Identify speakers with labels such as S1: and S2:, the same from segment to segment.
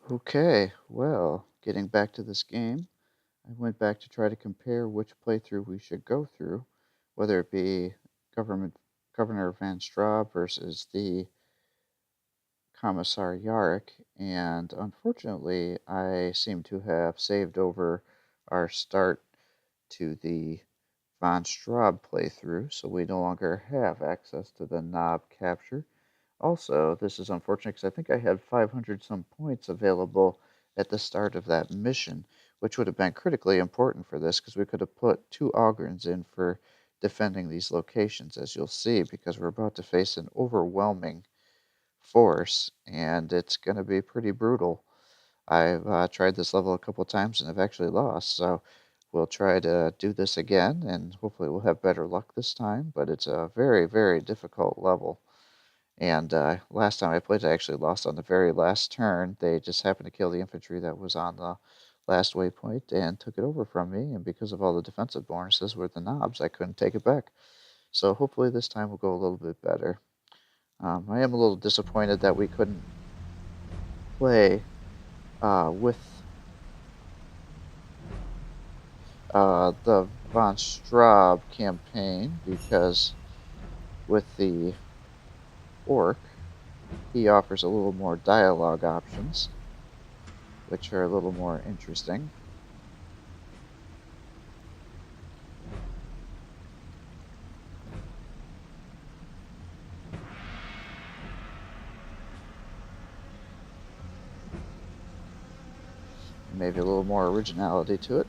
S1: Okay, well, getting back to this game, I went back to try to compare which playthrough we should go through, whether it be Government Governor Van Straub versus the Commissar Yarrick, and unfortunately, I seem to have saved over our start to the Von Straub playthrough, so we no longer have access to the knob capture. Also, this is unfortunate because I think I had 500 some points available at the start of that mission, which would have been critically important for this because we could have put 2 Ogrins in for defending these locations, as you'll see, because we're about to face an overwhelming force, and it's going to be pretty brutal. I've tried this level a couple times and I've actually lost, so we'll try to do this again, and hopefully we'll have better luck this time, but it's a very, very difficult level. And last time I played, I actually lost on the very last turn. They just happened to kill the infantry that was on the last waypoint and took it over from me. And because of all the defensive bonuses with the knobs, I couldn't take it back. So hopefully this time will go a little bit better. I am a little disappointed that we couldn't play with the Von Straub campaign because with the Orc, he offers a little more dialogue options, which are a little more interesting. Maybe a little more originality to it.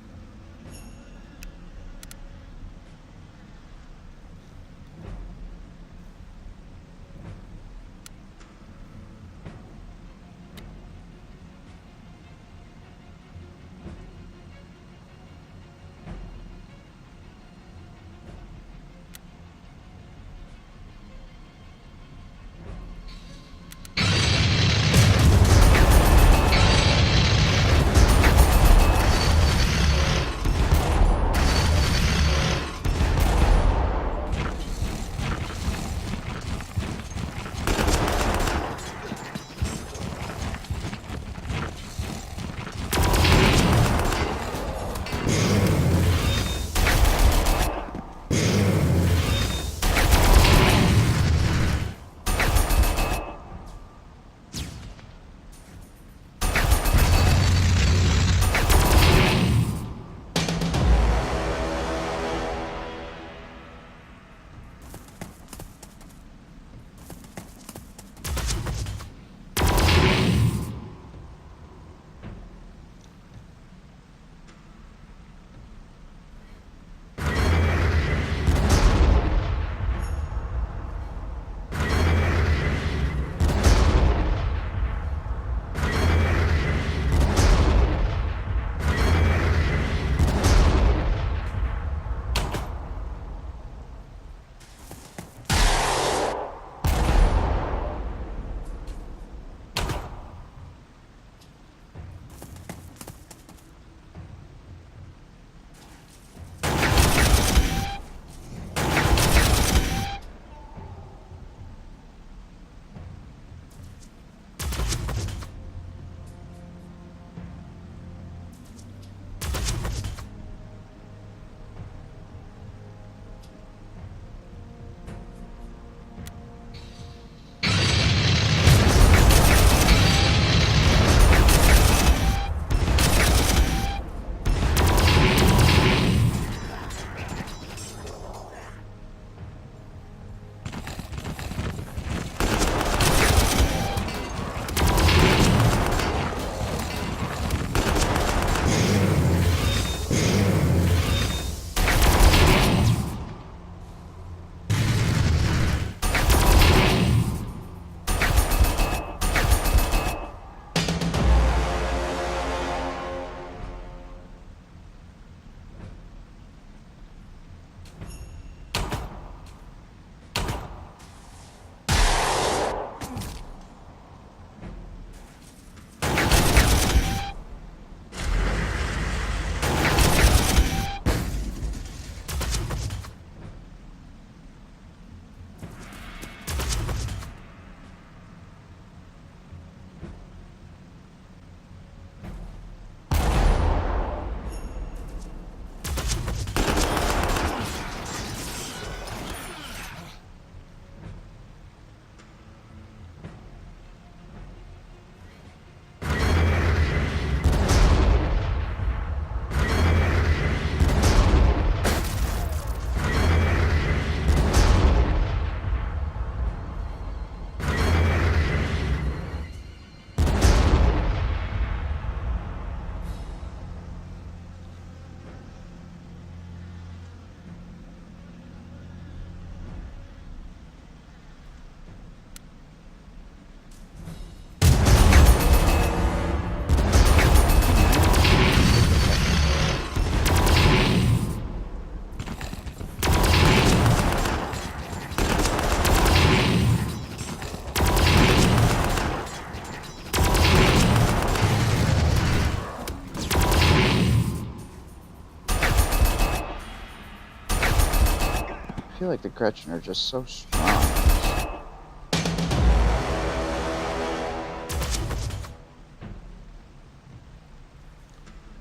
S1: feel like the Gretchen are just so strong.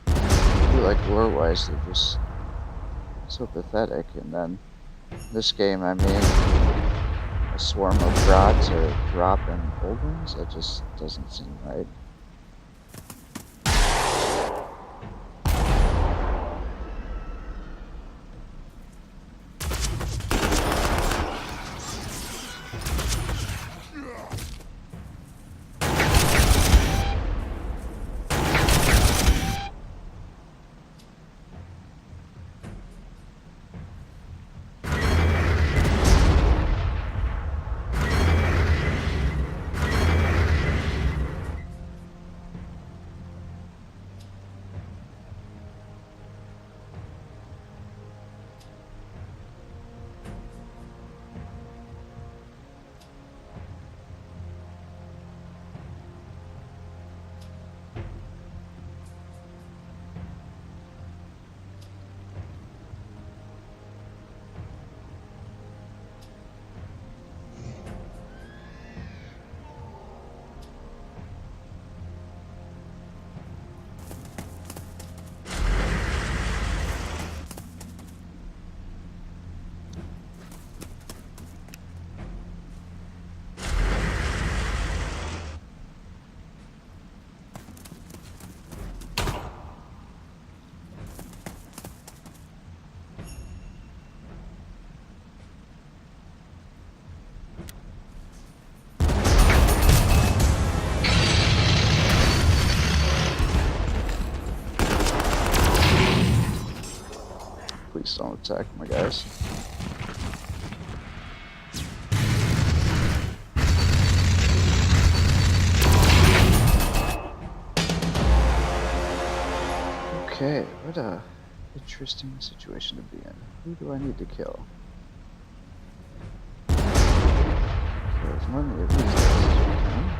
S1: I feel like lore-wise, they're just so pathetic. And then this game, I mean, a swarm of rods are dropping old ones. That just doesn't seem right. Please don't attack my guys. Okay, what a interesting situation to be in. Who do I need to kill? Kill as many of these guys as we can.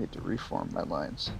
S1: need to reform my lines.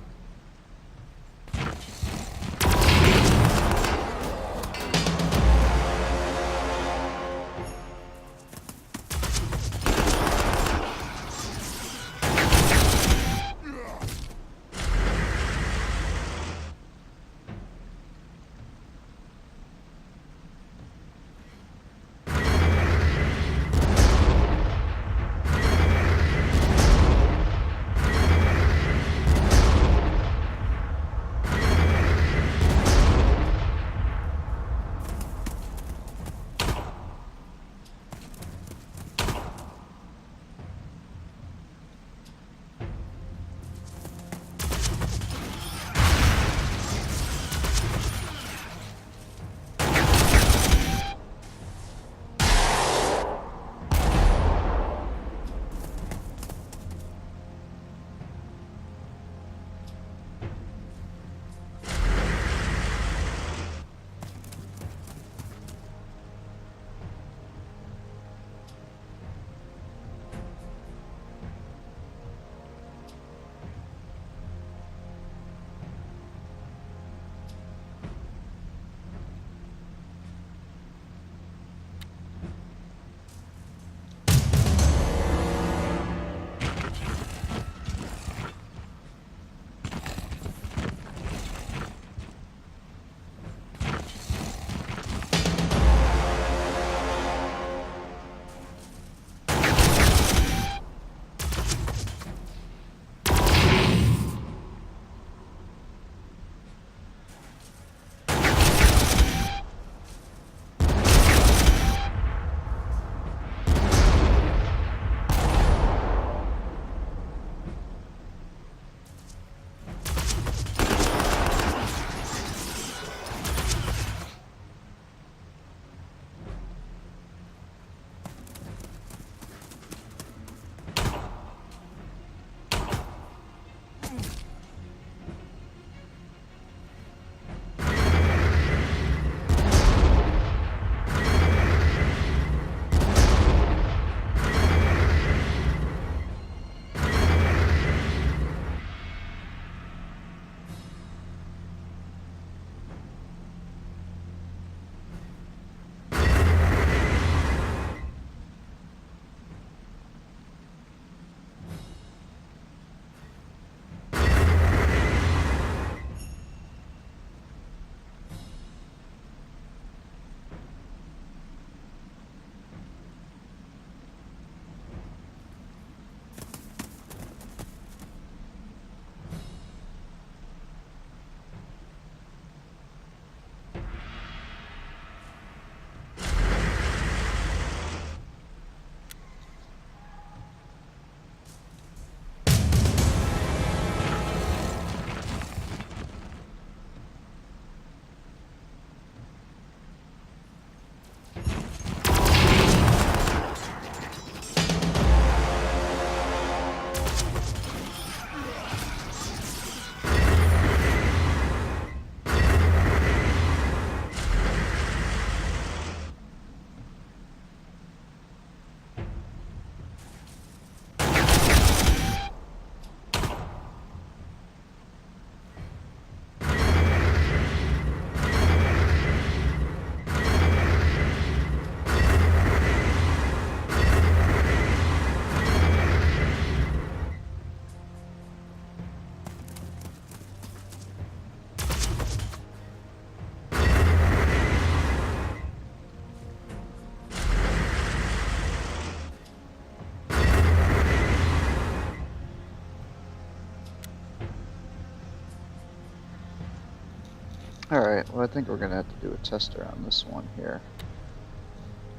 S1: Alright, well I think we're going to have to do a tester on this one here.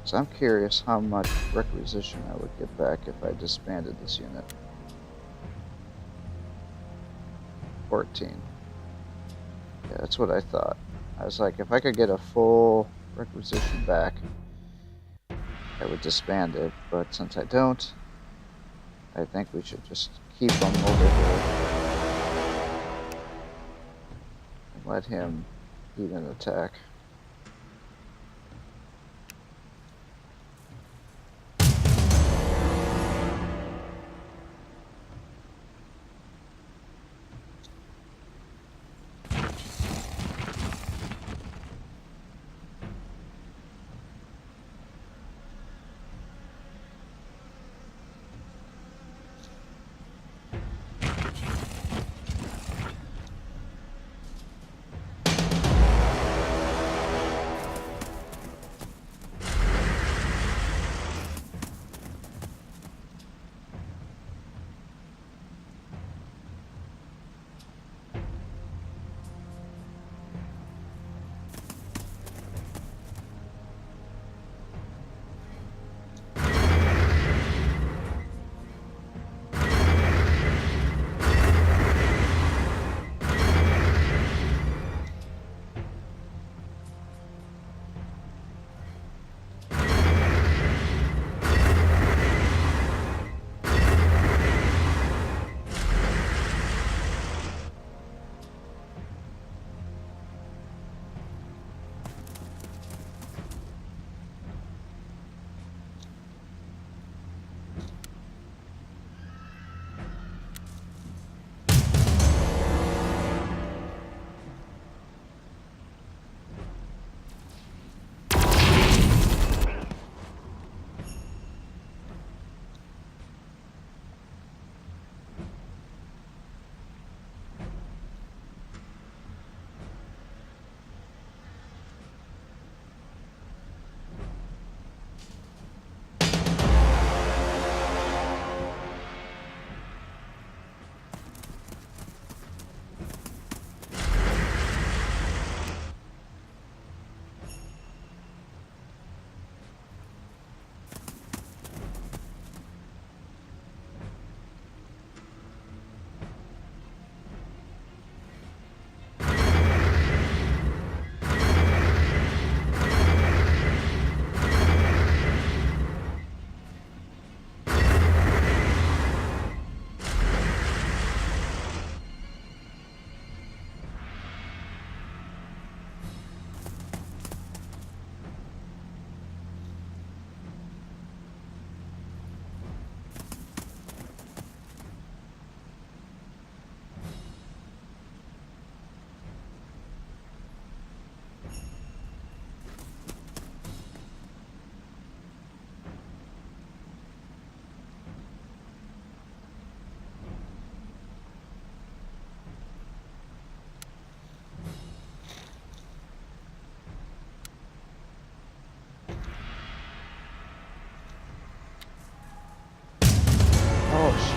S1: So I'm curious how much requisition I would get back if I disbanded this unit. 14. Yeah, that's what I thought. I was like, if I could get a full requisition back, I would disband it, but since I don't, I think we should just keep him over here and let him lead an attack.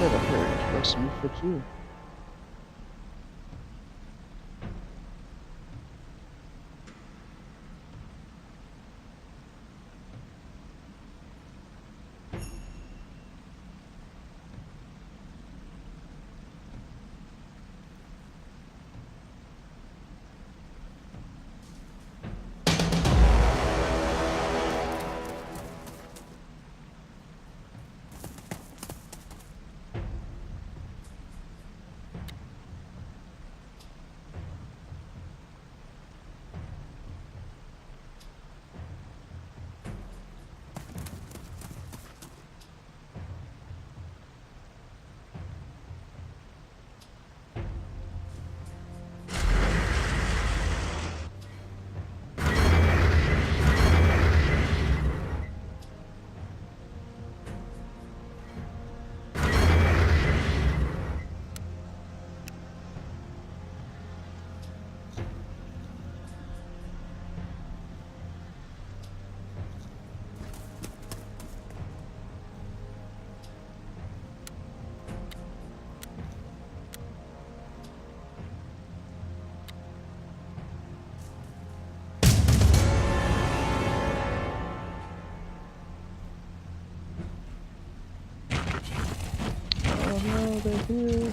S1: shit, I heard. Looks to me fit you. Oh no, they're here.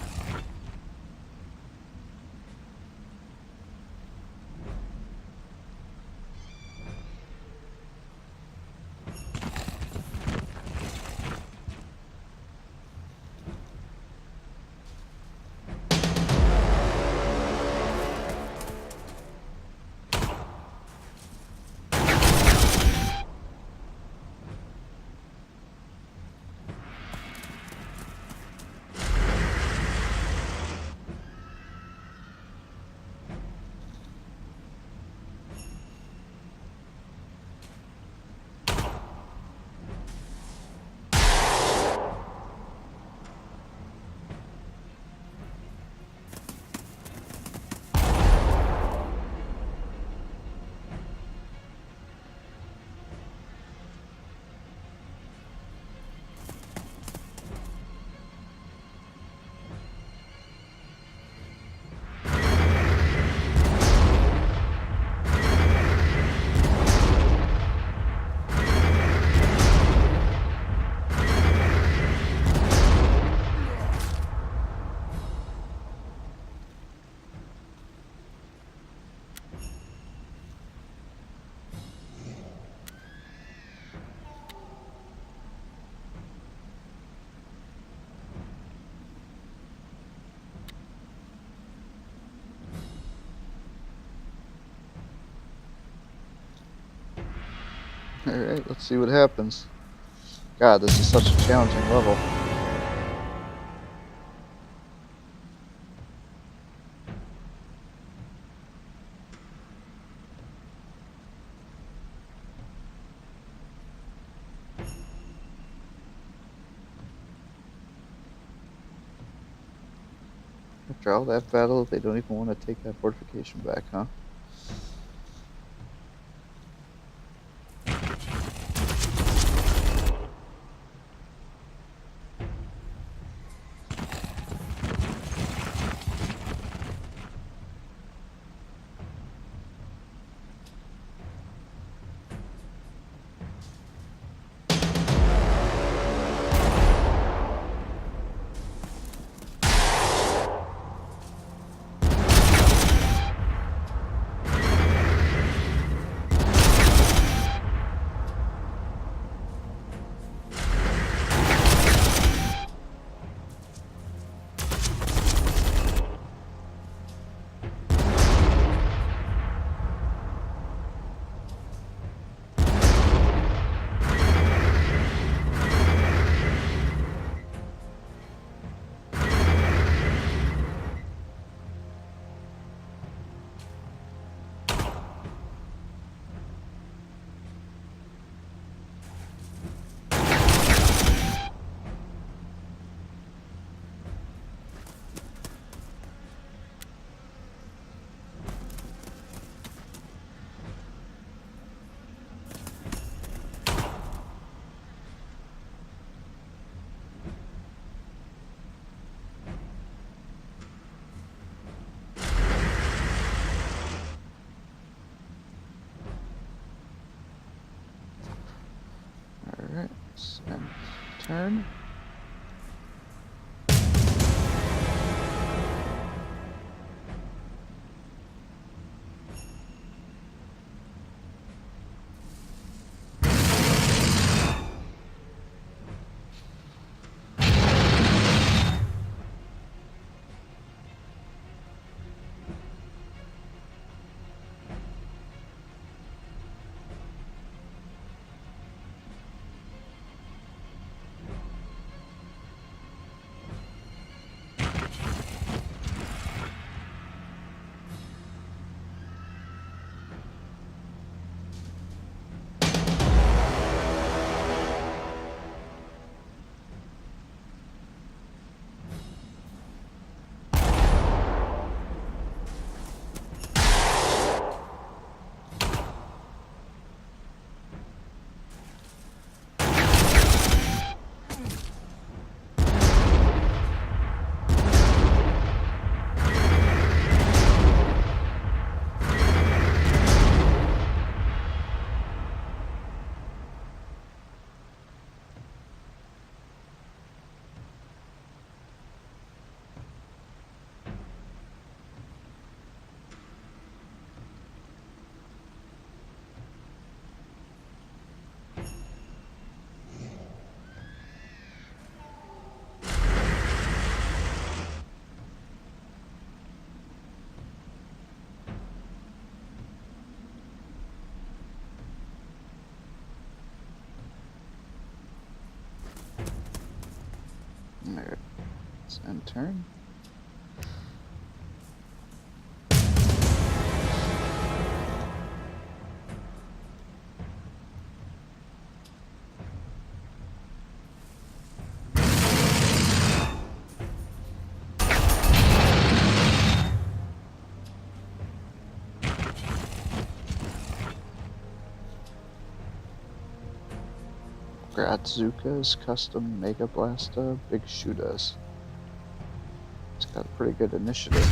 S1: Alright, let's see what happens. God, this is such a challenging level. After all that battle, they don't even want to take that fortification back, huh? turn. There. Let's end turn. Gratzuka's Custom Mega Blasta Big Shootas. It's got a pretty good initiative.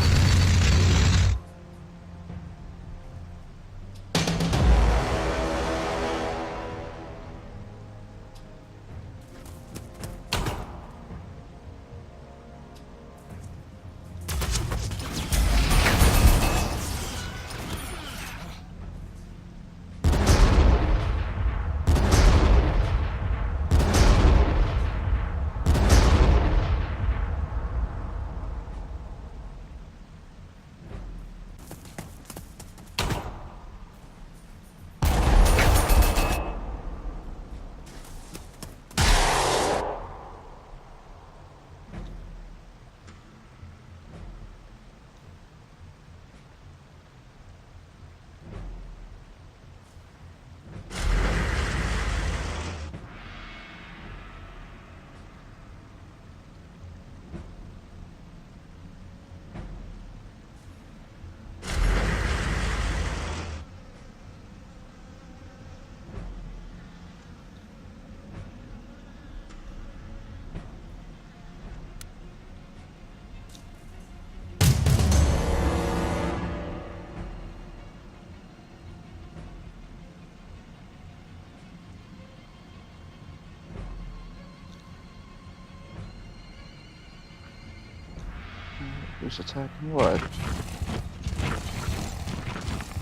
S1: Who's attacking what?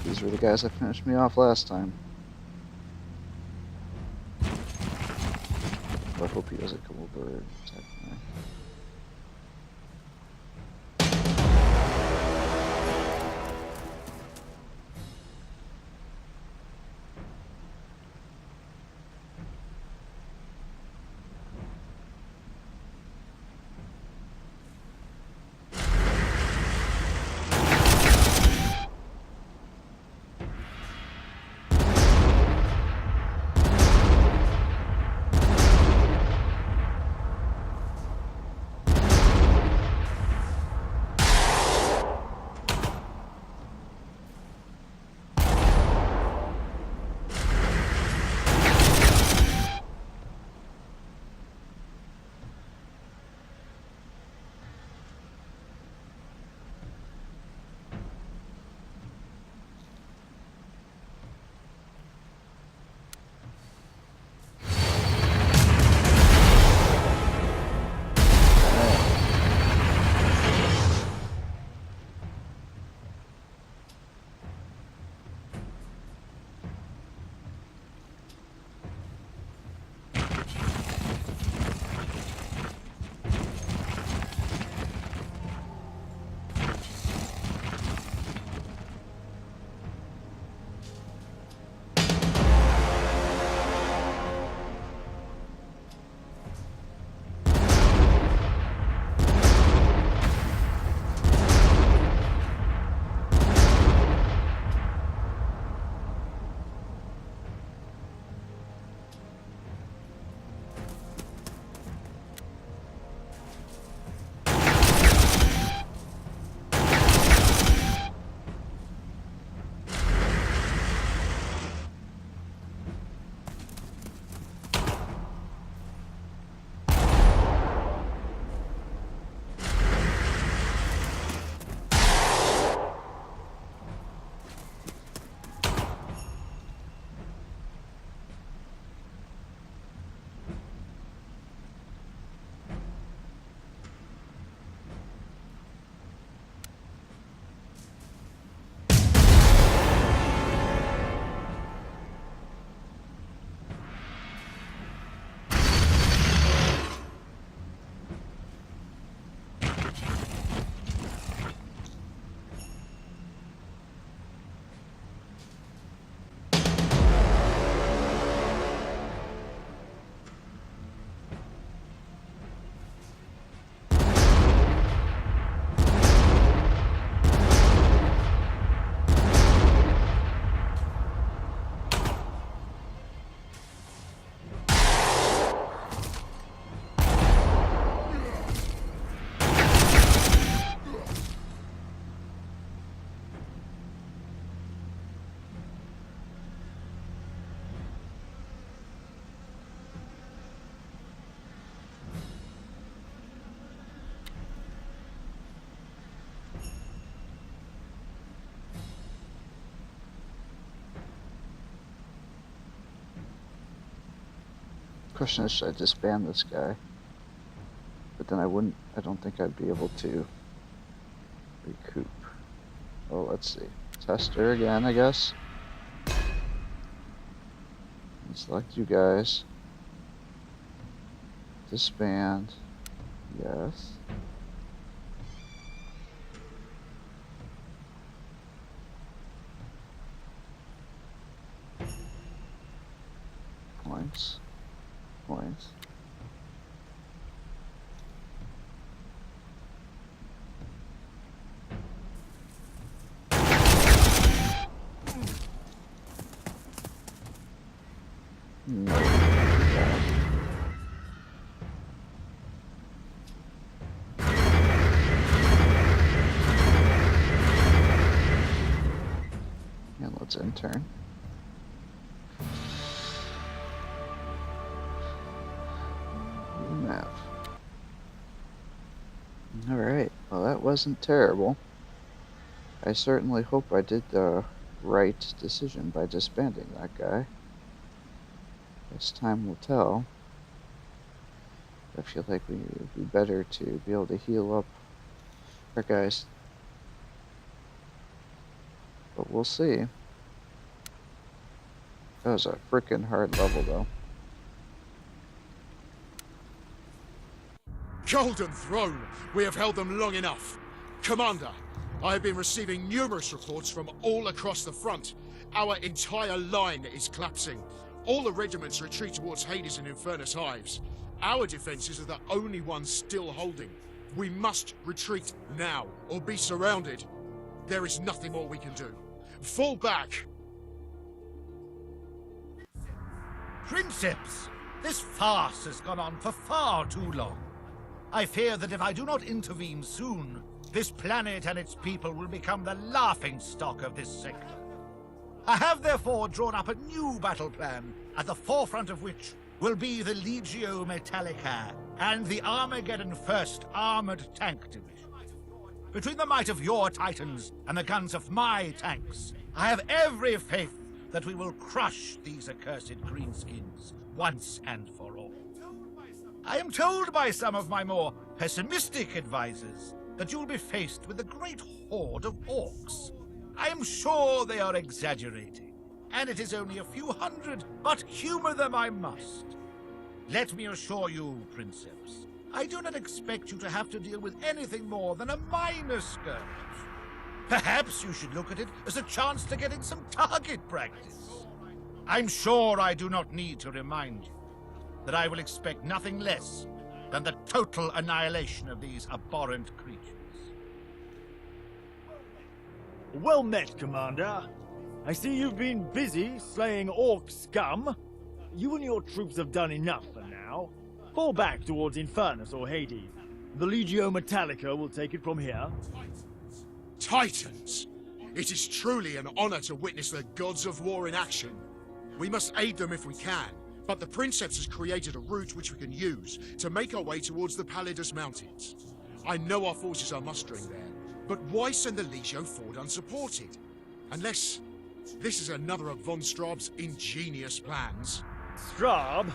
S1: These were the guys that finished me off last time. I hope he doesn't come over and attack me. Question is, should I disband this guy? But then I don't think I'd be able to recoup. Well, let's see. Tester again, I guess. And select you guys. Disband. Yes. Points. Points. No. And let's intern. Map. Alright, well that wasn't terrible. I certainly hope I did the right decision by disbanding that guy. Guess time will tell. I feel like we would be better to be able to heal up our guys. But we'll see. That was a freaking hard level though.
S2: Golden Throne! We have held them long enough. Commander, I have been receiving numerous reports from all across the front. Our entire line is collapsing. All the regiments retreat towards Hades and Infernus Hives. Our defenses are the only ones still holding. We must retreat now, or be surrounded. There is nothing more we can do. Fall back!
S3: Princeps, this farce has gone on for far too long. I fear that if I do not intervene soon, this planet and its people will become the laughingstock of this sector. I have therefore drawn up a new battle plan, at the forefront of which will be the Legio Metallica and the Armaggedon 1st Armored Tank Division. Between the might of your Titans and the guns of my tanks, I have every faith that we will crush these accursed greenskins once and for all. I am told by some of my more pessimistic advisors that you will be faced with a great horde of orcs. I am sure they are exaggerating, and it is only a few hundred, but humor them I must. Let me assure you, Princeps, I do not expect you to have to deal with anything more than a minor skirmish. Perhaps you should look at it as a chance to get in some target practice. I'm sure I do not need to remind you that I will expect nothing less than the total annihilation of these abhorrent creatures.
S4: Well met, Commander. I see you've been busy slaying orc scum. You and your troops have done enough for now. Fall back towards Infernus or Hades. The Legio Metallica will take it from here.
S2: Titans! It is truly an honor to witness the gods of war in action. We must aid them if we can, but the Princeps has created a route which we can use to make our way towards the Palidus Mountains. I know our forces are mustering there, but why send the Legio forward unsupported? Unless this is another of von Straub's ingenious plans.
S4: Straub?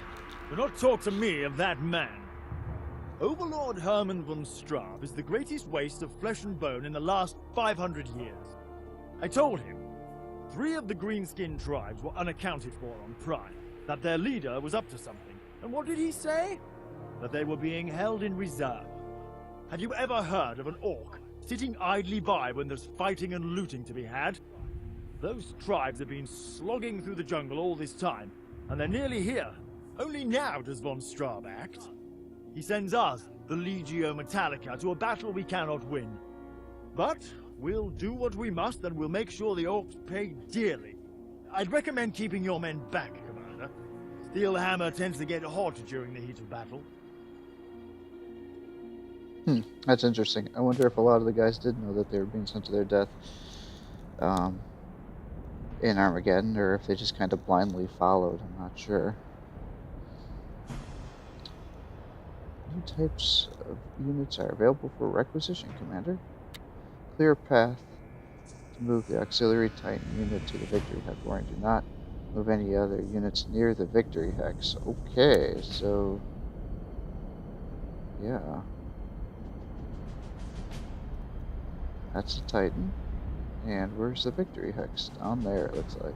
S4: Do not talk to me of that man. Overlord Hermann von Straub is the greatest waste of flesh and bone in the last 500 years. I told him 3 of the greenskin tribes were unaccounted for on Prime, that their leader was up to something. And what did he say? That they were being held in reserve. Have you ever heard of an orc sitting idly by when there's fighting and looting to be had? Those tribes have been slogging through the jungle all this time, and they're nearly here. Only now does von Straub act. He sends us, the Legio Metallica, to a battle we cannot win. But we'll do what we must, and we'll make sure the orcs pay dearly. I'd recommend keeping your men back, Commander. Steel Hammer tends to get hot during the heat of battle.
S1: That's interesting. I wonder if a lot of the guys did know that they were being sent to their death in Armageddon, or if they just kind of blindly followed. I'm not sure. New types of units are available for requisition, Commander. Clear path to move the auxiliary Titan unit to the victory headquarters. Do not Move any other units near the victory hex. Okay, so yeah. That's a Titan. And where's the victory hex? Down there, it looks like.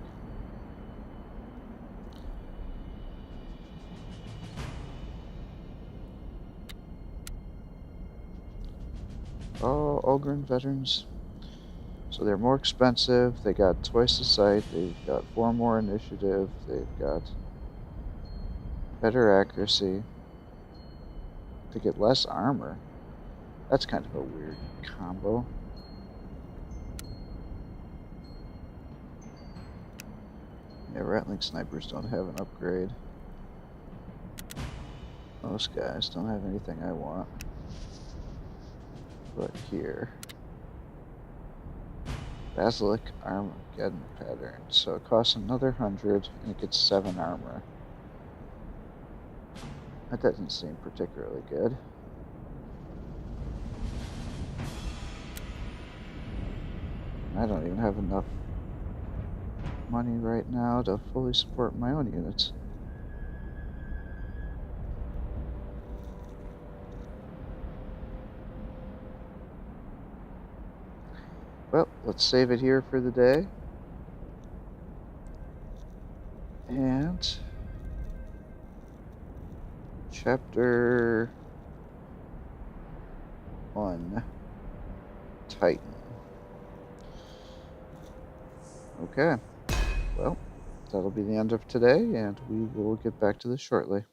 S1: Oh, Ogren veterans. So they're more expensive. They got twice the sight. They've got 4 more initiative. They've got better accuracy. They get less armor. That's kind of a weird combo. Yeah, Rattling snipers don't have an upgrade. Most guys don't have anything I want. But here. Basilic Armaggedon pattern. So it costs another 100 and it gets 7 armor. That doesn't seem particularly good. I don't even have enough money right now to fully support my own units. Well, let's save it here for the day. And Chapter 1, Titan. Okay, well, that'll be the end of today, and we will get back to this shortly.